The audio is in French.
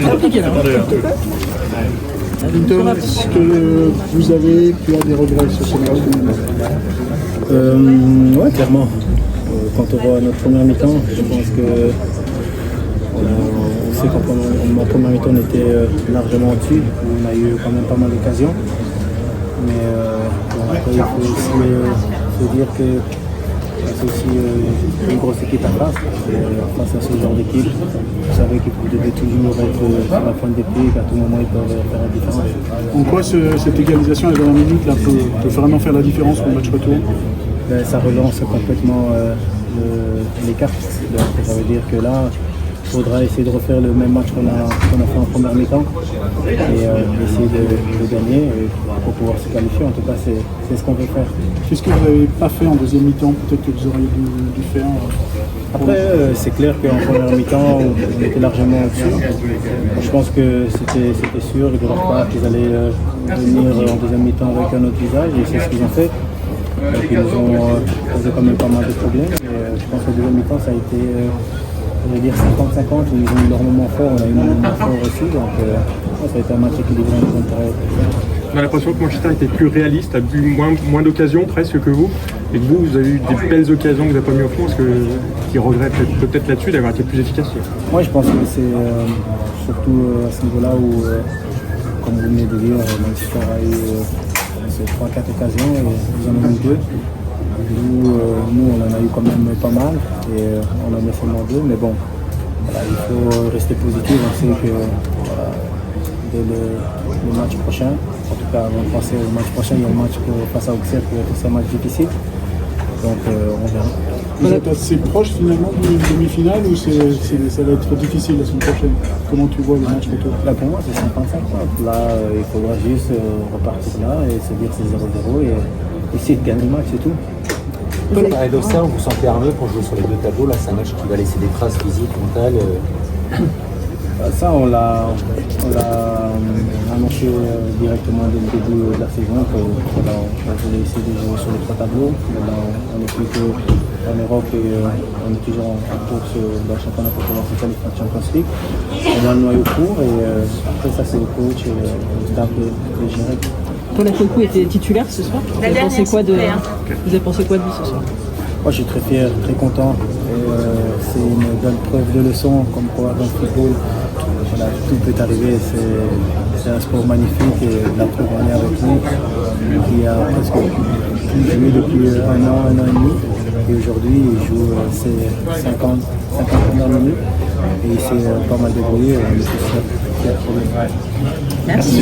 compliqué là. Clinton, est-ce que vous avez pu avoir des regrets sur ce match? Oui, clairement. Quand on voit notre première mi-temps, je pense que on sait qu'en première mi-temps on était largement au-dessus. On a eu quand même pas mal d'occasions. Mais bon, après, il faut aussi se dire que c'est aussi une grosse équipe à face. Face à ce genre d'équipe, vous savez qu'ils devaient toujours être sur la pointe des pieds, qu'à tout moment ils peuvent faire la différence. En quoi cette égalisation à la dernière minute là, peut vraiment faire la différence pour le match retour? Ça relance complètement l'écart. Donc ça veut dire que là, il faudra essayer de refaire le même match qu'on a fait en première mi-temps et essayer de gagner pour pouvoir se qualifier. En tout cas, c'est ce qu'on veut faire. Qu'est-ce que vous n'avez pas fait en deuxième mi-temps? Peut-être que vous auriez dû faire. Après, c'est clair qu'en première mi-temps, on était largement au-dessus. Je pense que c'était sûr de leur part qu'ils allaient venir en deuxième mi-temps avec un autre visage et c'est ce qu'ils ont fait. Donc, ils nous ont posé quand même pas mal de problèmes. Et, je pense que la deuxième mi-temps, ça a été, je vais dire 50-50, où ils ont eu leur moment fort, on a eu nos moments forts aussi. Donc ça a été un match équilibré en intérêt. On a l'impression que Manchester était plus réaliste, a eu moins d'occasions presque que vous. Et que vous avez eu des belles occasions que vous n'avez pas mis au fond. Est-ce qu'ils regrettent peut-être là-dessus d'avoir été plus efficace? Moi, je pense que c'est surtout à ce niveau-là où, comme vous venez de dire, Manchester a eu 3-4 occasions et nous en avons eu 2. Nous, on en a eu quand même pas mal et on en a seulement 2. Mais bon, voilà, il faut rester positif. On sait que dès le match prochain, en tout cas avant de passer au match prochain, il y a le match face à Auxerre qui va être un match difficile. Donc on verra. Vous êtes assez proche finalement d'une demi-finale ou ça va être difficile la semaine prochaine? Comment tu vois le match retour? Là pour moi c'est 55. Là il faudra juste repartir là et se dire c'est 0-0 et essayer de gagner le match, c'est tout. Avec Auxerre, vous vous sentez armé pour jouer sur les deux tableaux? Là, c'est un match qui va laisser des traces physiques, mentales. Ça, on l'a annoncé directement dès le début de la saison qu'on voulait essayer de jouer sur les 3 tableaux. Là, on est plutôt en Europe et on est toujours en course dans le championnat pour pouvoir se qualifier en Champions League. On a le noyau court et après ça c'est le coach et le staff de gérer. Paul Akokou était titulaire ce soir. Vous avez pensé quoi de lui ce soir? Moi je suis très fier, très content. C'est une belle preuve de leçon comme quoi dans le football, voilà, tout peut arriver. C'est un sport magnifique et la preuve on est avec lui qui a presque joué depuis un an et demi. Et aujourd'hui il joue ses 50 premières minutes et il s'est pas mal débrouillé. On est tous fiers pour lui. Merci.